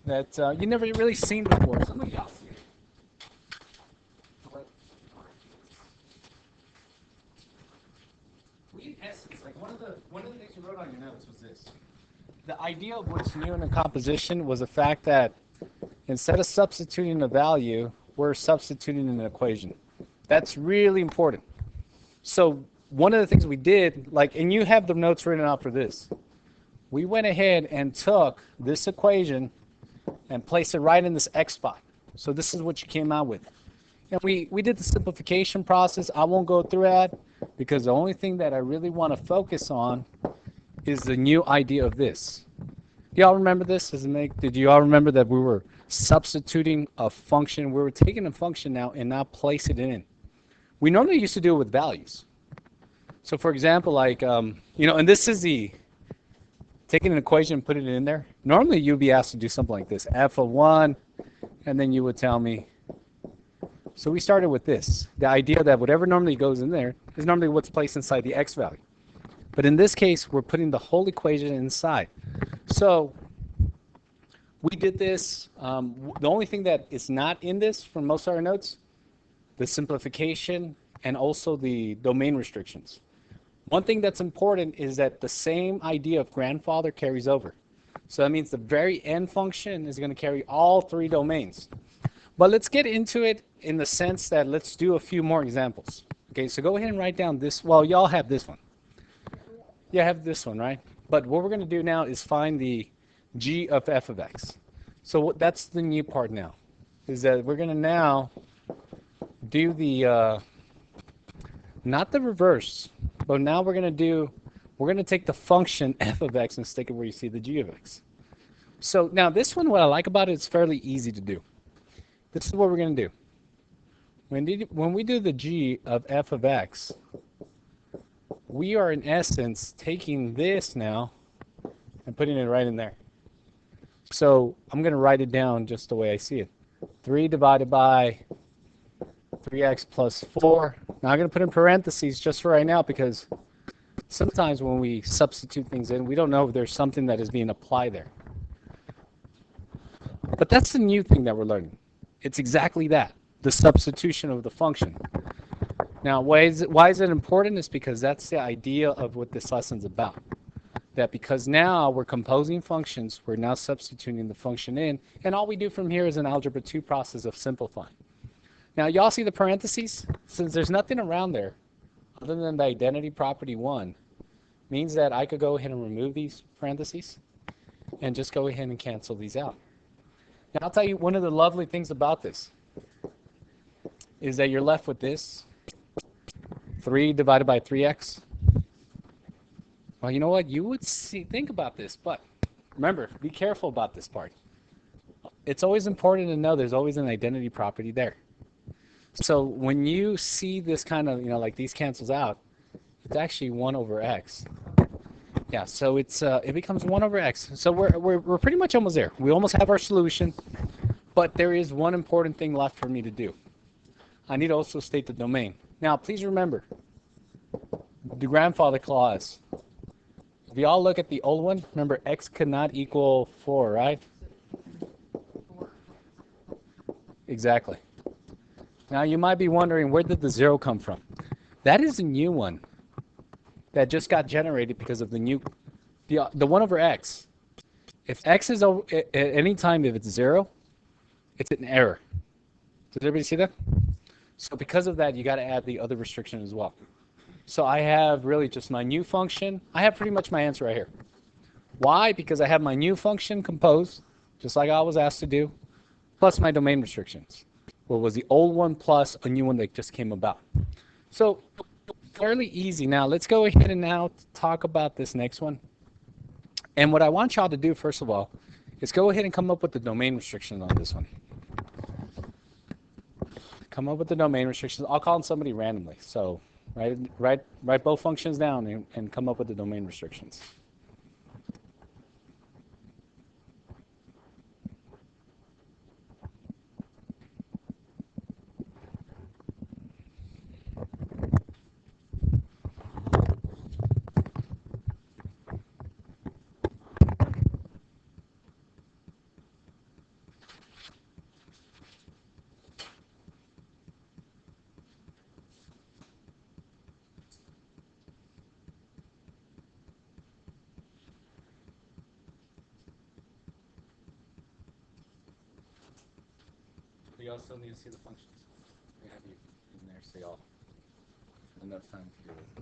that you never really seen before. Some of y'all see it. But we, in essence, like one of the things you wrote on your notes was this. The idea of what's new in the composition was the fact that instead of substituting a value, we're substituting an equation. That's really important. So one of the things we did, like, and you have the notes written out for this, we went ahead and took this equation and placed it right in this x spot. So this is what you came out with. And we did the simplification process. I won't go through that because the only thing that I really want to focus on is the new idea of this. Do y'all remember this? Did you all remember that we were substituting a function? We were taking a function now and now place it in. We normally used to do it with values. So for example, like, and this is taking an equation and put it in there. Normally you'd be asked to do something like this, f of 1, and then you would tell me. So we started with this, the idea that whatever normally goes in there is normally what's placed inside the x value. But in this case, we're putting the whole equation inside. So we did this. The only thing that is not in this from most of our notes, the simplification and also the domain restrictions. One thing that's important is that the same idea of grandfather carries over. So that means the very end function is going to carry all three domains. But let's get into it in the sense that let's do a few more examples. Okay, so go ahead and write down this. Well, y'all have this one. Yeah, I have this one, right? But what we're going to do now is find the g of f of x. So that's the new part now, is that we're going to now do the, not the reverse, but now we're going to take the function f of x and stick it where you see the g of x. So now this one, what I like about it, it's fairly easy to do. This is what we're going to do. When we do the g of f of x, we are in essence taking this now and putting it right in there. So I'm going to write it down just the way I see it. 3 divided by 3x plus 4. Now I'm going to put in parentheses just for right now because sometimes when we substitute things in, we don't know if there's something that is being applied there. But that's the new thing that we're learning. It's exactly that, the substitution of the function. Now, why is it important? Is because that's the idea of what this lesson's about. That because now we're composing functions, we're now substituting the function in, and all we do from here is an algebra 2 process of simplifying. Now, y'all see the parentheses? Since there's nothing around there other than the identity property 1, means that I could go ahead and remove these parentheses and just go ahead and cancel these out. Now, I'll tell you one of the lovely things about this is that you're left with this, 3 divided by 3x. Well, you know what? You would think about this, but remember, be careful about this part. It's always important to know there's always an identity property there. So when you see this kind of, like these cancels out, it's actually 1 over x. Yeah, so it becomes 1 over x. So we're pretty much almost there. We almost have our solution, but there is one important thing left for me to do. I need to also state the domain. Now, please remember the grandfather clause. If you all look at the old one, remember x could not equal 4, right? Exactly. Now you might be wondering, where did the 0 come from? That is a new one that just got generated because of the 1 over x. If x is over, at any time if it's 0, it's an error. Did everybody see that? So because of that, you got to add the other restriction as well. So I have really just my new function. I have pretty much my answer right here. Why? Because I have my new function composed, just like I was asked to do, plus my domain restrictions. What was the old one plus a new one that just came about. So fairly easy. Now let's go ahead and now talk about this next one. And what I want y'all to do, first of all, is go ahead and come up with the domain restrictions on this one. Come up with the domain restrictions. I'll call somebody randomly. So write both functions down and come up with the domain restrictions. you also need to see the functions. We have you in there so y'all enough time to do it.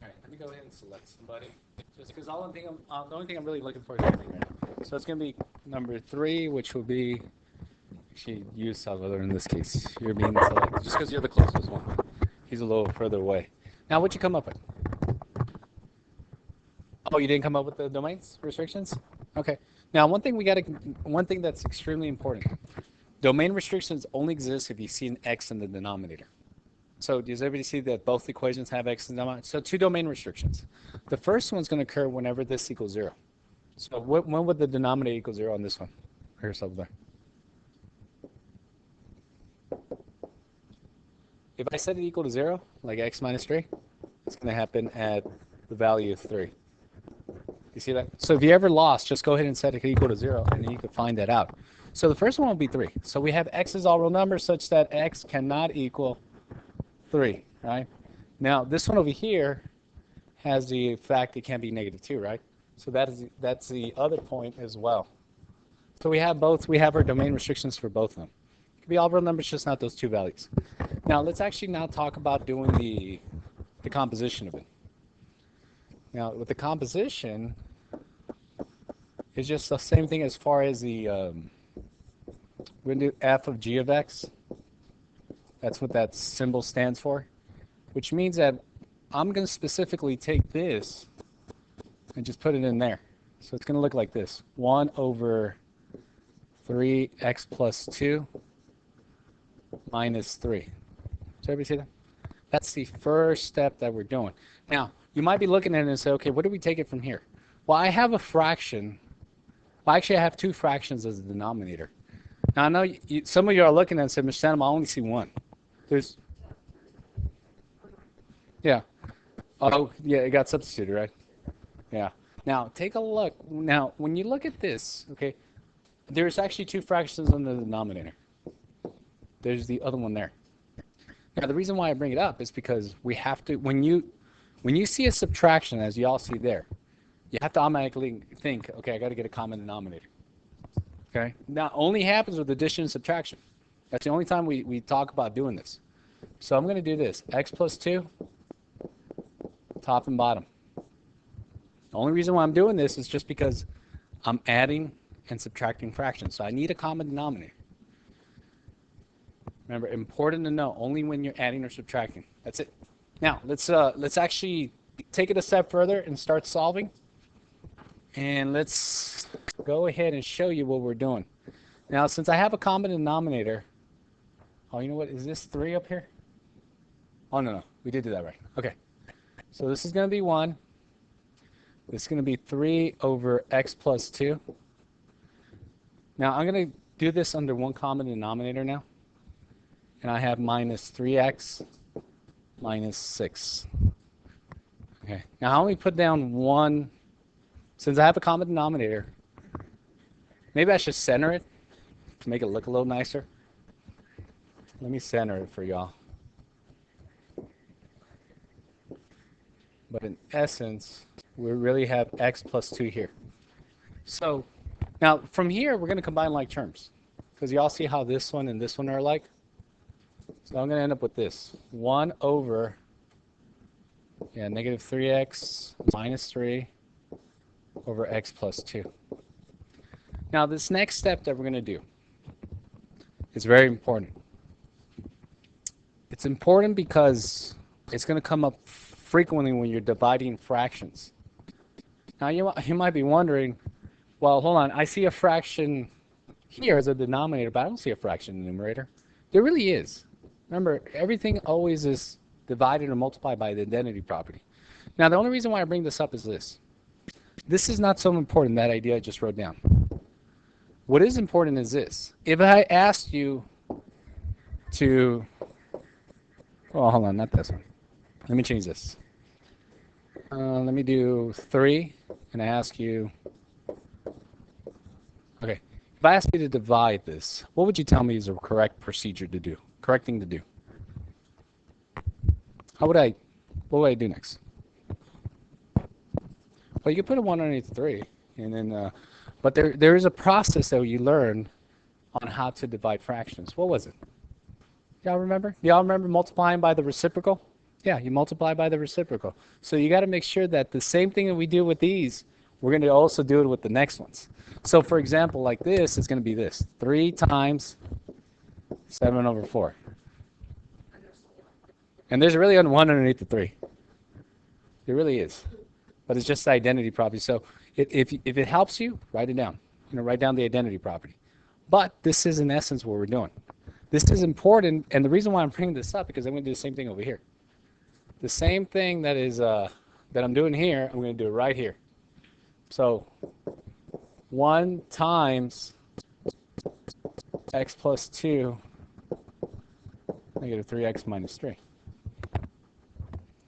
All right, let me go ahead and select somebody. Just because the only thing I'm really looking for is everything right now. So it's going to be number 3, which will be, actually, you, Salvador, in this case. You're being selected just because you're the closest one. He's a little further away. Now, what'd you come up with? Oh, you didn't come up with the domains restrictions? Okay. Now, one thing that's extremely important. Domain restrictions only exist if you see an x in the denominator. So does everybody see that both equations have x in the denominator? So 2 domain restrictions. The first one's going to occur whenever this equals 0. So when would the denominator equal 0 on this one? Here's over there. If I set it equal to 0, like x minus 3, it's going to happen at the value of 3. You see that? So if you ever lost, just go ahead and set it equal to 0, and then you can find that out. So the first one will be 3. So we have x is all real numbers such that x cannot equal 3, right? Now, this one over here has the fact it can't be negative 2, right? So that's the other point as well. So we have both. We have our domain restrictions for both of them. It can be all real numbers, just not those 2 values. Now, let's actually now talk about doing the composition of it. Now, with the composition, it's just the same thing as far as the, we're going to do f of g of x. That's what that symbol stands for, which means that I'm going to specifically take this and just put it in there. So it's going to look like this. 1 over 3x plus 2 minus 3. Does everybody see that? That's the first step that we're doing. Now, you might be looking at it and say, okay, what do we take it from here? Well, I have a fraction. Well, actually, I have 2 fractions as a denominator. Now, I know some of you are looking at it and say, Mr. Sandoval, I only see 1. There's, yeah. Oh, yeah, it got substituted, right? Yeah. Now, take a look. Now, when you look at this, okay, there's actually 2 fractions on the denominator. There's the other one there. Now, the reason why I bring it up is because we have to, when you see a subtraction, as you all see there, you have to automatically think, okay, I got to get a common denominator. Okay? Now, only happens with addition and subtraction. That's the only time we talk about doing this. So I'm going to do this. X plus 2, top and bottom. The only reason why I'm doing this is just because I'm adding and subtracting fractions. So I need a common denominator. Remember, important to know, only when you're adding or subtracting. That's it. Now, let's actually take it a step further and start solving. And let's go ahead and show you what we're doing. Now, since I have a common denominator, oh, you know what? Is this 3 up here? Oh, no. We did do that right. Okay. So this is going to be 1. This is going to be 3 over x plus 2. Now, I'm going to do this under one common denominator now. And I have minus 3x minus 6. Okay. Now, I only put down 1. Since I have a common denominator, maybe I should center it to make it look a little nicer. Let me center it for y'all. But in essence, we really have x plus 2 here. So now from here, we're going to combine like terms. Because y'all see how this one and this one are alike? So I'm going to end up with this. 1 over, negative 3x minus 3 over x plus 2. Now this next step that we're going to do is very important. It's important because it's going to come up frequently when you're dividing fractions. Now you might be wondering, well, hold on, I see a fraction here as a denominator, but I don't see a fraction in the numerator. There really is. Remember, everything always is divided or multiplied by the identity property. Now the only reason why I bring this up is this. This is not so important, that idea I just wrote down. What is important is this. If I asked you to, oh, hold on, not this one. Let me change this. Let me do 3, and I ask you Okay. If I ask you to divide this, what would you tell me is a correct procedure to do? Correct thing to do? How would I, what would I do next? Well, you could put a 1 underneath 3, and then, but there is a process that you learn on how to divide fractions. What was it? Y'all remember? Y'all remember multiplying by the reciprocal? Yeah, you multiply by the reciprocal. So you got to make sure that the same thing that we do with these, we're going to also do it with the next ones. So for example, like this is going to be this. 3 times 7 over 4. And there's really a 1 underneath the 3. There really is. But it's just the identity property. So if it helps you, write it down. Write down the identity property. But this is in essence what we're doing. This is important, and the reason why I'm bringing this up because I'm going to do the same thing over here. The same thing that is that I'm doing here, I'm going to do it right here. So 1 times x plus 2 negative 3x minus 3.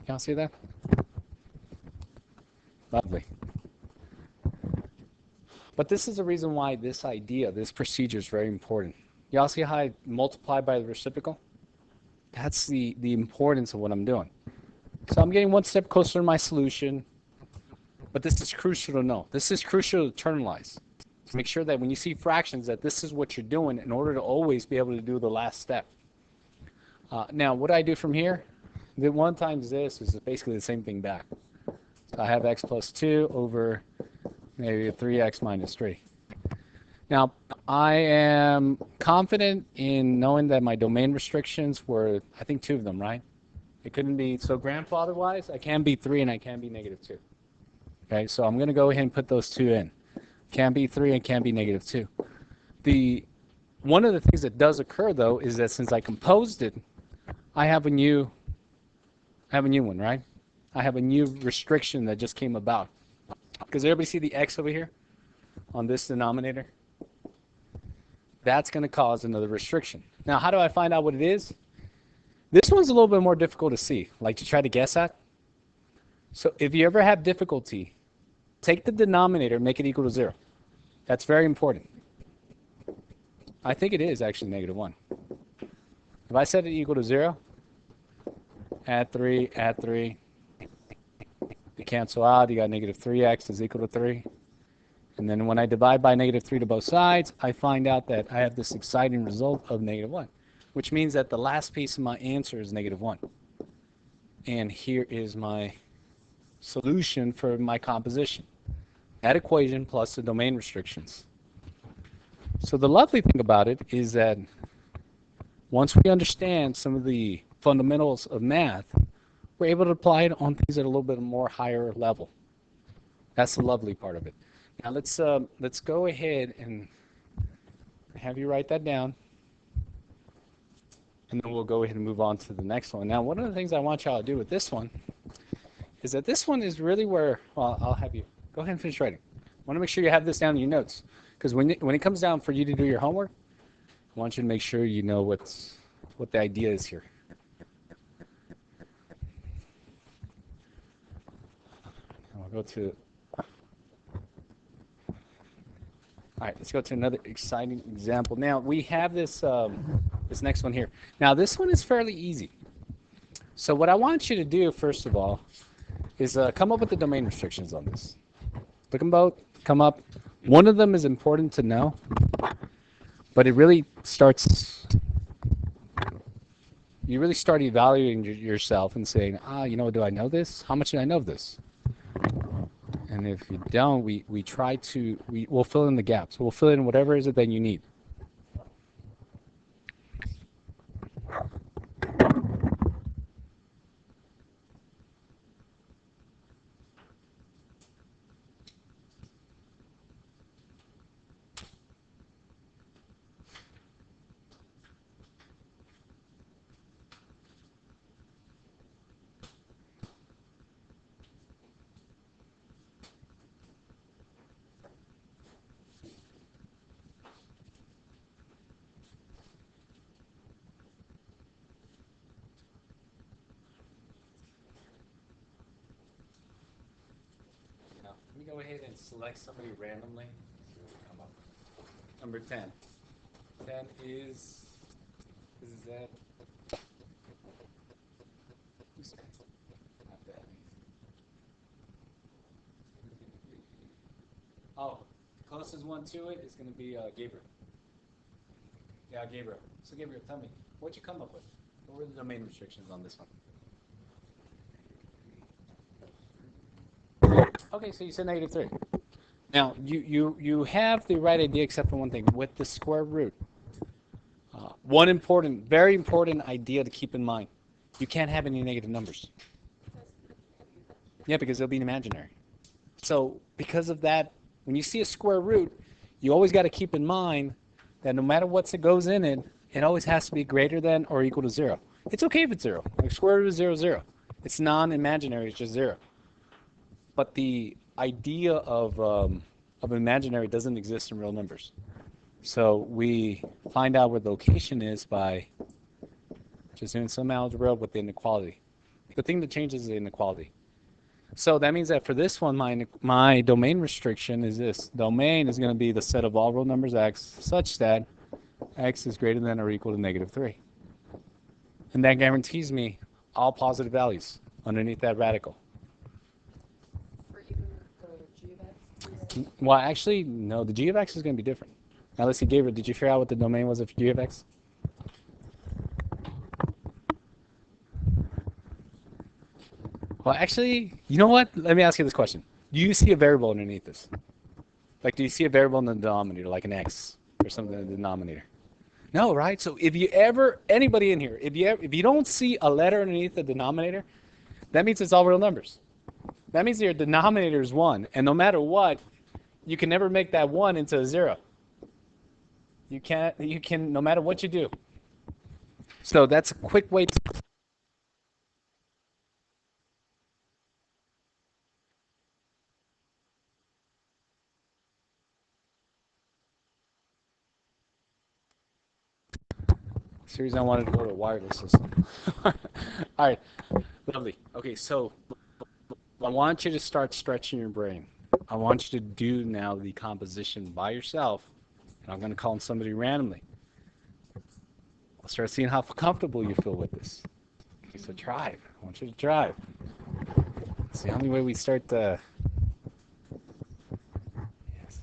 Y'all see that? Lovely. But this is the reason why this idea, this procedure is very important. Y'all see how I multiply by the reciprocal? That's the importance of what I'm doing. So I'm getting one step closer to my solution, but this is crucial to know. This is crucial to internalize. To make sure that when you see fractions that this is what you're doing in order to always be able to do the last step. Now, what I do from here, the 1 times this is basically the same thing back. So I have x plus 2 over maybe 3x minus 3. Now, I am confident in knowing that my domain restrictions were, I think, 2 of them, right? It couldn't be, so grandfather-wise, I can be 3 and I can be negative 2. Okay, so I'm going to go ahead and put those 2 in. Can be 3 and can be negative 2. One of the things that does occur, though, is that since I composed it, I have a new one, right? I have a new restriction that just came about. Because everybody see the x over here on this denominator? That's going to cause another restriction. Now, how do I find out what it is? This one's a little bit more difficult to see, like to try to guess at. So if you ever have difficulty, take the denominator, make it equal to 0. That's very important. I think it is actually negative 1. If I set it equal to 0, add 3, you cancel out, you got negative 3x is equal to 3. And then when I divide by negative 3 to both sides, I find out that I have this exciting result of negative 1, which means that the last piece of my answer is negative 1. And here is my solution for my composition. That equation plus the domain restrictions. So the lovely thing about it is that once we understand some of the fundamentals of math, we're able to apply it on things at a little bit more higher level. That's the lovely part of it. Now let's go ahead and have you write that down, and then we'll go ahead and move on to the next one. Now, one of the things I want y'all to do with this one is that this one is really where, well, I'll have you go ahead and finish writing. I want to make sure you have this down in your notes, because when it comes down for you to do your homework, I want you to make sure you know what the idea is here. I'll go to. All right, let's go to another exciting example. Now, we have this this next one here. Now, this one is fairly easy. So what I want you to do, first of all, is come up with the domain restrictions on this. Look them both, come up. One of them is important to know, but it really starts, you really start evaluating yourself and saying, do I know this? How much do I know of this? And if you don't, we'll fill in the gaps. We'll fill in whatever is it that you need. Now, let me go ahead and select somebody randomly. See what will come up. Number 10. 10 is that? Not that. Oh, closest one to it is going to be Gabriel. Yeah, Gabriel. So Gabriel, tell me, what'd you come up with? What were the domain restrictions on this one? Okay, so you said -3. Now, you have the right idea except for one thing. With the square root, one important, very important idea to keep in mind. You can't have any negative numbers. Yeah, because they'll be imaginary. So because of that, when you see a square root, you always got to keep in mind that no matter what goes in it, it always has to be greater than or equal to 0. It's okay if it's 0. Like square root is 0, 0. It's non-imaginary, it's just 0. But the idea of imaginary doesn't exist in real numbers. So we find out where the location is by just doing some algebra with the inequality. The thing that changes is the inequality. So that means that for this one, my domain restriction is this. Domain is going to be the set of all real numbers x such that x is greater than or equal to -3. And that guarantees me all positive values underneath that radical. For even the g of x? Well, actually, no. The g of x is going to be different. Now, let's see, Gabriel, did you figure out what the domain was of g of x? Well, actually, you know what? Let me ask you this question. Do you see a variable underneath this? Like, do you see a variable in the denominator, like an x or something in the denominator? No, right? So if you ever, anybody in here, if you don't see a letter underneath the denominator, that means it's all real numbers. That means your denominator is 1, and no matter what, you can never make that 1 into a 0. You can, no matter what you do. So that's a quick way to... Series I wanted to go to a wireless system. All right, lovely. Okay, so I want you to start stretching your brain. I want you to do now the composition by yourself, and I'm going to call on somebody randomly. I'll start seeing how comfortable you feel with this. Okay, so drive. I want you to drive. It's the only way we start the... Yes.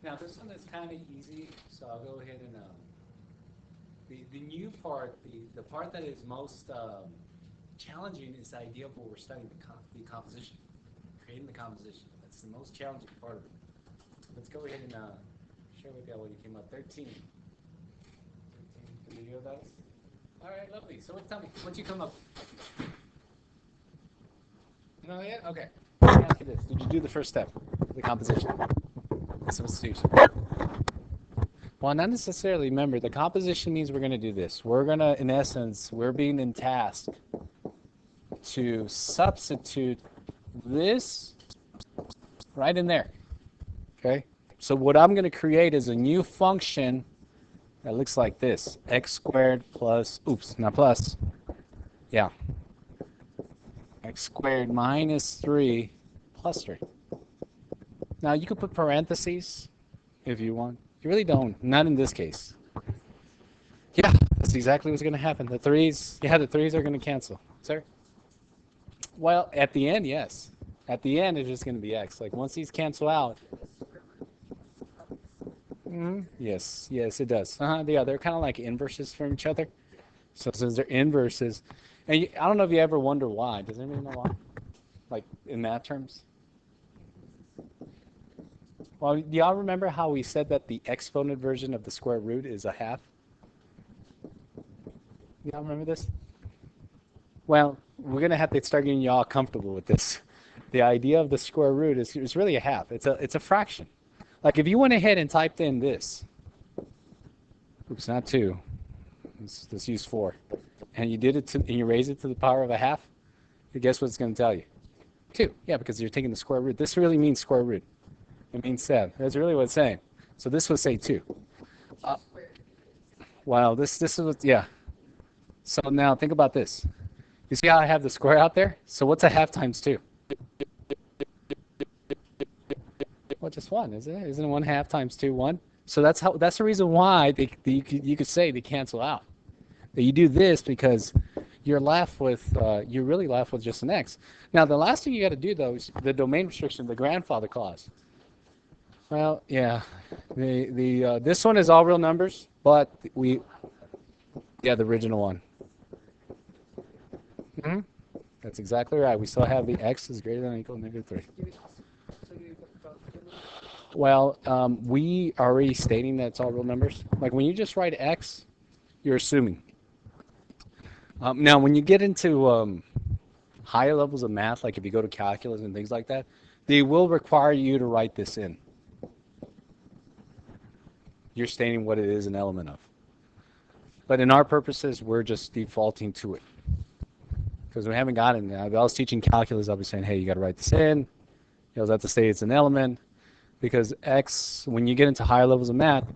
Now this one is kind of easy, so I'll go ahead and the new part, the part that is most challenging is the idea of what we're studying, the composition, creating the composition. That's the most challenging part of it. Let's go ahead and share with you what you came up. 13. 13. Can you hear those? All right, lovely. So tell me, what'd you come up with? No yet? Okay. Let me ask you this. Did you do the first step, the composition? The substitution. Well, not necessarily. Remember, the composition means we're going to do this. We're going to, in essence, we're being in task to substitute this right in there. Okay? So what I'm going to create is a new function that looks like this. X squared plus, oops, not plus. Yeah. X squared minus 3 plus 3. Now, you could put parentheses if you want. You really don't. Not in this case. Yeah, that's exactly what's going to happen. The 3's, yeah, the 3's are going to cancel. Sir? Well, at the end, yes. At the end, it's just going to be x. Like, once these cancel out. Yes, yes, it does. Yeah, they're kind of like inverses from each other. So since they're inverses, and I don't know if you ever wonder why. Does anybody know why? Like, in math terms? Well, do y'all remember how we said that the exponent version of the square root is a half? Y'all remember this? Well, we're going to have to start getting y'all comfortable with this. The idea of the square root is really a half. It's a fraction. Like if you went ahead and typed in this, oops, not 2, let's use 4, and you did it and you raise it to the power of a half, guess what it's going to tell you? 2. Yeah, because you're taking the square root. This really means square root. It means 7. That's really what it's saying. So this would say 2. Wow, this is what, yeah. So now think about this. You see how I have the square out there? So what's a half times 2? Well, just 1, isn't it? Isn't it 1 half times 2, 1? So that's the reason why you could say they cancel out. That you do this because you're really left with just an x. Now the last thing you got to do though is the domain restriction, the grandfather clause. Well, yeah, this one is all real numbers, but the original one. That's exactly right. We still have the x is greater than or equal to negative 3. Well, we are already stating that it's all real numbers. Like when you just write x, you're assuming. Now, when you get into higher levels of math, like if you go to calculus and things like that, they will require you to write this in. You're stating what it is an element of. But in our purposes, we're just defaulting to it. Because we haven't gotten there. If I was teaching calculus, I'll be saying, hey, you got to write this in. You'll have to say it's an element. Because x, when you get into higher levels of math,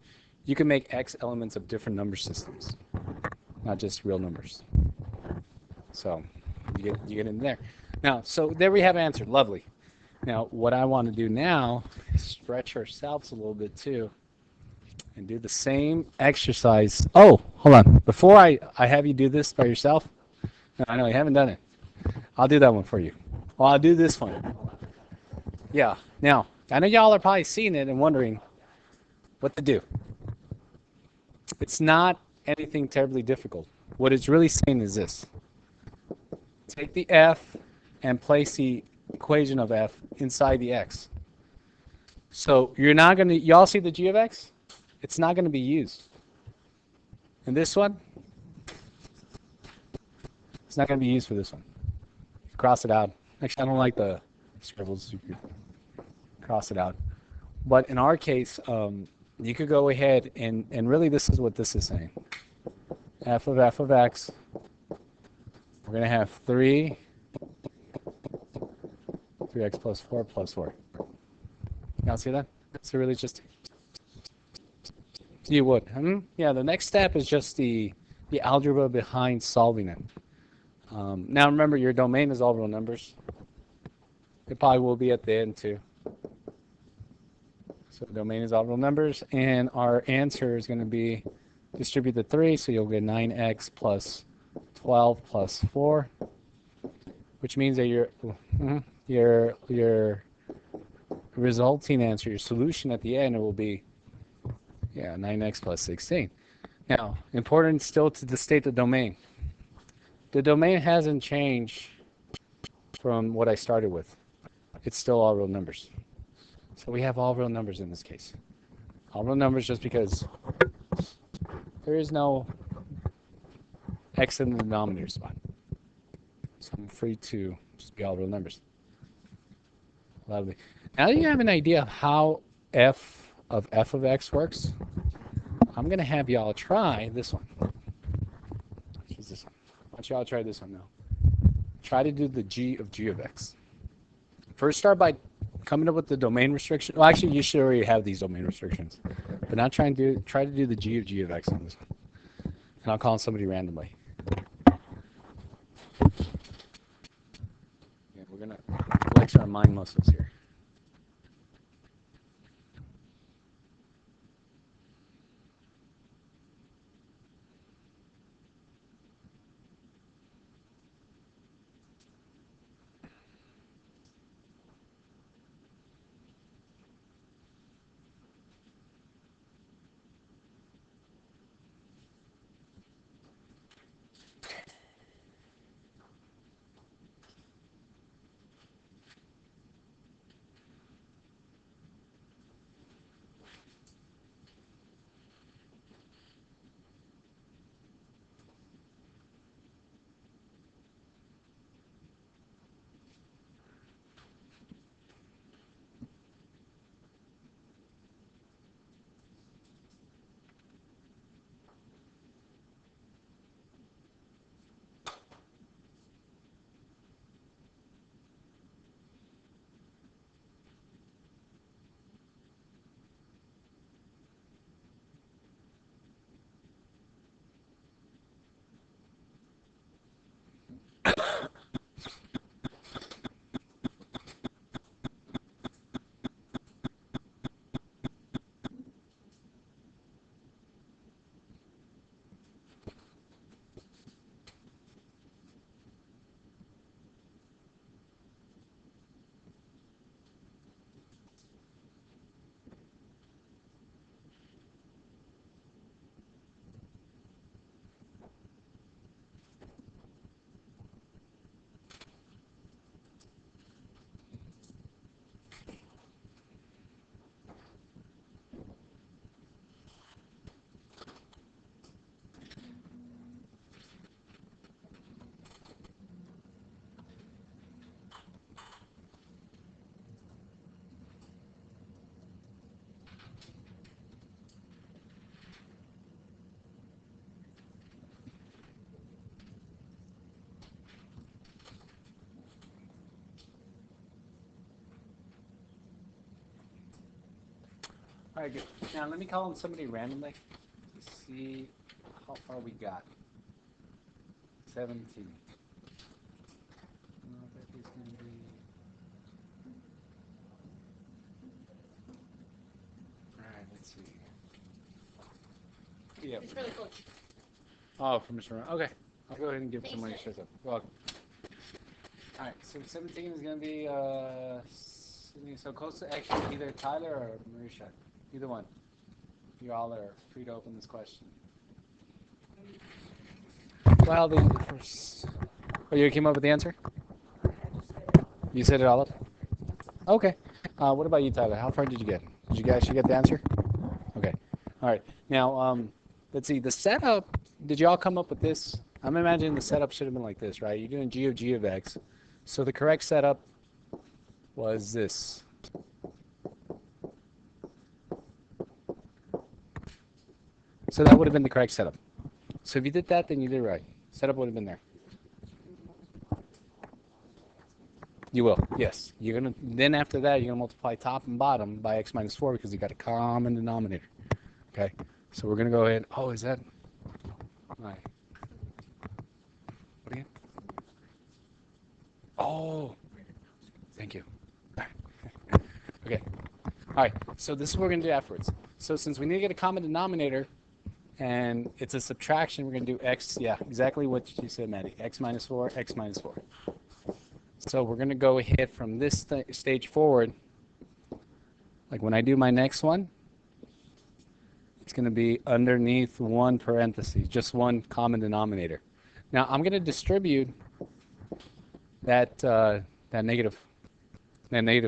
you can make x elements of different number systems, not just real numbers. So you get in there. Now, so there we have answered. Lovely. Now, what I want to do now is stretch ourselves a little bit too and do the same exercise. Oh, hold on. Before I have you do this by yourself, no, I know you haven't done it. I'll do that one for you. Well, I'll do this one. Yeah. Now, I know y'all are probably seeing it and wondering what to do. It's not anything terribly difficult. What it's really saying is this. Take the f and place the equation of f inside the x. So you're not going to, y'all see the g of x? It's not going to be used. And this one? It's not going to be used for this one. Cross it out. Actually, I don't like the scribbles. Cross it out. But in our case, you could go ahead and really this is what this is saying. F of x, we're going to have 3x plus 4 plus 4. Y'all see that? So really just, you would. Yeah, the next step is just the algebra behind solving it. Now remember, your domain is all real numbers. It probably will be at the end too. So the domain is all real numbers, and our answer is going to be distribute the 3, so you'll get 9x plus 12 plus 4, which means that your resulting answer, your solution at the end, will be 9x plus 16. Now, important still to state the domain. The domain hasn't changed from what I started with. It's still all real numbers. So we have all real numbers in this case. All real numbers just because there is no x in the denominator spot. So I'm free to just be all real numbers. Lovely. Now that you have an idea of how f of x works, I'm going to have y'all try this one. Which is this one. Why don't y'all try this one now? Try to do the g of x. First, start by coming up with the domain restriction. Well, actually, you should already have these domain restrictions. But now try to do the g of x on this one. And I'll call on somebody randomly. Yeah, we're going to flex our mind muscles here. All right, good. Now let me call on somebody randomly to see how far we got. 17. That is going to be... All right, let's see. Yeah. It's really cool. Oh, from Mr. Ron. Okay. I'll go ahead and give somebody shows up. Well, all right, so 17 is going to be, so close to actually either Tyler or Marisha. Either one. You all are free to open this question. Well, the first... Oh, you came up with the answer? You said it all up? Okay. What about you, Tyler? How far did you get? Did you actually get the answer? Okay. All right. Now, let's see. The setup, did you all come up with this? I'm imagining the setup should have been like this, right? You're doing g of x. So the correct setup was this. So that would have been the correct setup. So if you did that, then you did it right. Setup would have been there. You will, yes. You're gonna then after that you're gonna multiply top and bottom by x minus 4 because you got a common denominator. Okay. So we're gonna go ahead. Oh, is that? All right. What again? Oh, thank you. All right. Okay. All right. So this is what we're gonna do afterwards. So since we need to get a common denominator, and it's a subtraction, we're gonna do x. Yeah, exactly what you said, Maddie. X minus 4, x minus 4. So we're going to go ahead from this stage forward. Like when I do my next one, it's going to be underneath one parenthesis, just one common denominator. Now I'm going to distribute that negative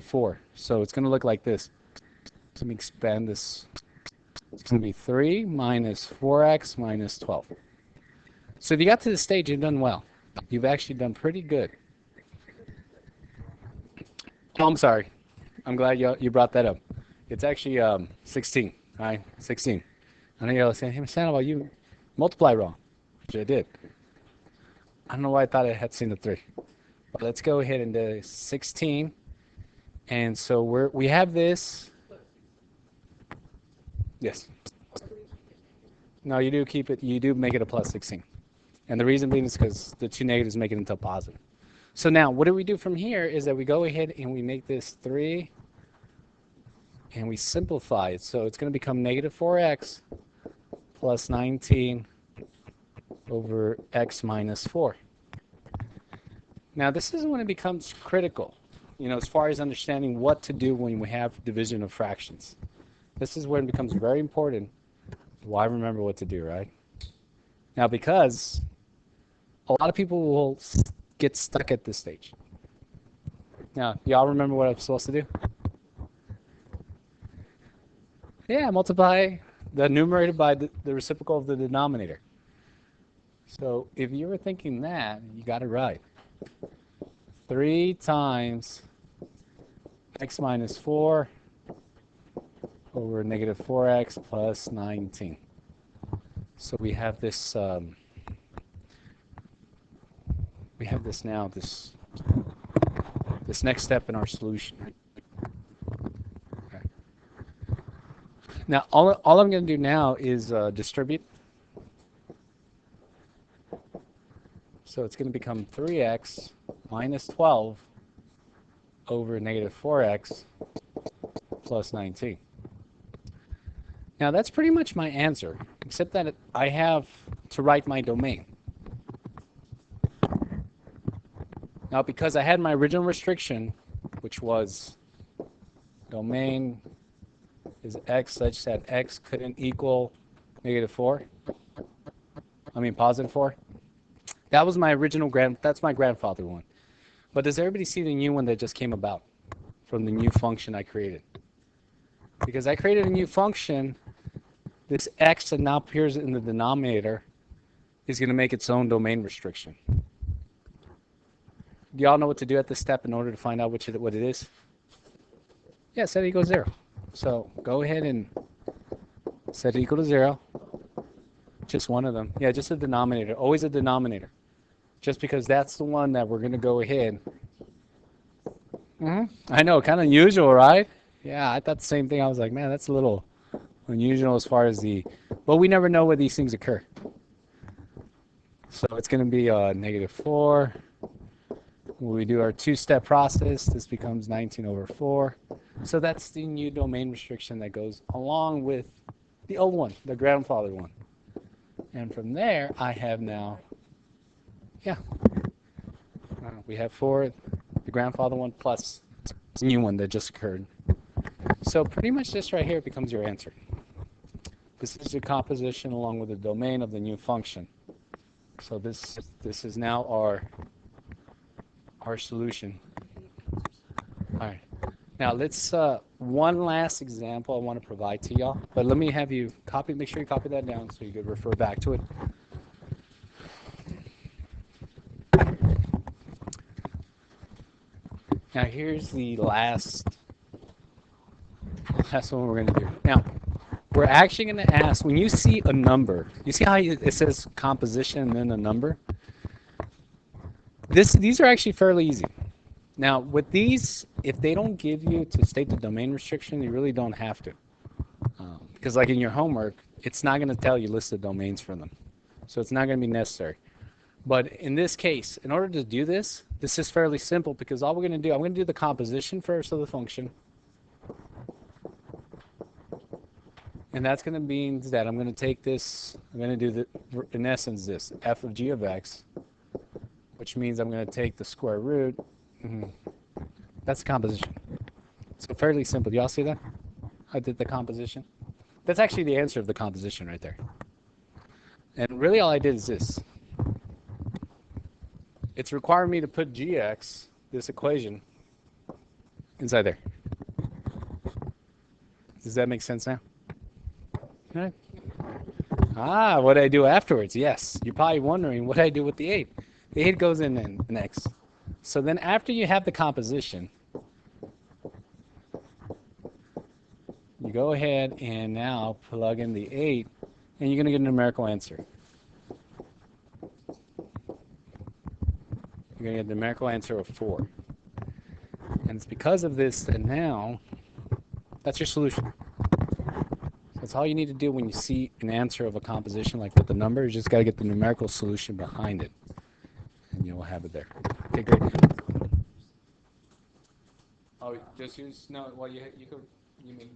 4. So it's going to look like this. Let me expand this. It's going to be 3 minus 4x minus 12. So if you got to this stage, you've done well. You've actually done pretty good. Oh, I'm sorry. I'm glad you brought that up. It's actually 16. All right, 16. I know you're saying, hey, Sandoval, you multiply wrong, which I did. I don't know why I thought I had seen the 3. But let's go ahead and do 16. And so we have this. Yes. No, you do keep it. You do make it a plus 16. And the reason being is because the 2 negatives make it into a positive. So now what do we do from here is that we go ahead and we make this 3 and we simplify it. So it's going to become negative 4x plus 19 over x minus 4. Now this is when it becomes critical, as far as understanding what to do when we have division of fractions. This is when it becomes very important. Why remember what to do, right? Now because a lot of people will get stuck at this stage. Now, y'all remember what I'm supposed to do? Yeah, multiply the numerator by the reciprocal of the denominator. So if you were thinking that, you got it right. 3 times x minus 4 over negative 4x plus 19. So we have this now, this next step in our solution. Okay. Now, all I'm going to do now is distribute. So it's going to become 3x minus 12 over negative 4x plus 19. Now that's pretty much my answer, except that I have to write my domain. Now because I had my original restriction, which was domain is x such that x couldn't equal negative 4, positive 4. That was my original that's my grandfather one. But does everybody see the new one that just came about from the new function I created? Because I created a new function, this x that now appears in the denominator is going to make its own domain restriction. Do y'all know what to do at this step in order to find out what it is? Yeah, set it equal to 0. So go ahead and set it equal to 0. Just one of them. Yeah, just a denominator. Always a denominator. Just because that's the one that we're going to go ahead. I know, kind of unusual, right? Yeah, I thought the same thing. I was like, man, that's a little unusual as far as but we never know where these things occur. So it's going to be negative 4. When we do our 2-step process, this becomes 19 over 4. So that's the new domain restriction that goes along with the old one, the grandfather one. And from there, I have now, we have 4, the grandfather one, plus the new one that just occurred. So pretty much this right here becomes your answer. This is the composition along with the domain of the new function. So this is now our solution. All right. Now let's one last example I want to provide to y'all, but let me have you make sure you copy that down so you could refer back to it. Now here's the last one we're going to do. Now we're actually going to ask, when you see a number, you see how it says composition and then a number? These are actually fairly easy. Now with these, if they don't give you to state the domain restriction, you really don't have to. Because like in your homework, it's not going to tell you list the domains for them. So it's not going to be necessary. But in this case, in order to do this is fairly simple because all we're going to do, I'm going to do the composition first of the function. And that's going to mean that I'm going to take this, I'm going to do, in essence, this, f of g of x, which means I'm going to take the square root. That's the composition. So fairly simple. Do y'all see that? I did the composition. That's actually the answer of the composition right there. And really all I did is this. It's requiring me to put gx, this equation, inside there. Does that make sense now? All right. What I do afterwards? Yes. You're probably wondering what I do with the 8. The 8 goes in next. So then after you have the composition, you go ahead and now plug in the 8 and you're going to get a numerical answer. You're going to get a numerical answer of 4. And it's because of this that now, that's your solution. So that's all you need to do when you see an answer of a composition like with the number. You just got to get the numerical solution behind it. And you'll have it there. Okay, great. Oh, just use, no, well, you could, you mean,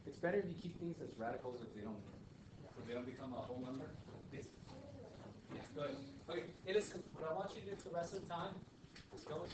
it's better if you keep things as radicals if they don't become a whole number. Yes. Yes, go ahead. Okay, it is, what I want you to do for the rest of the time is go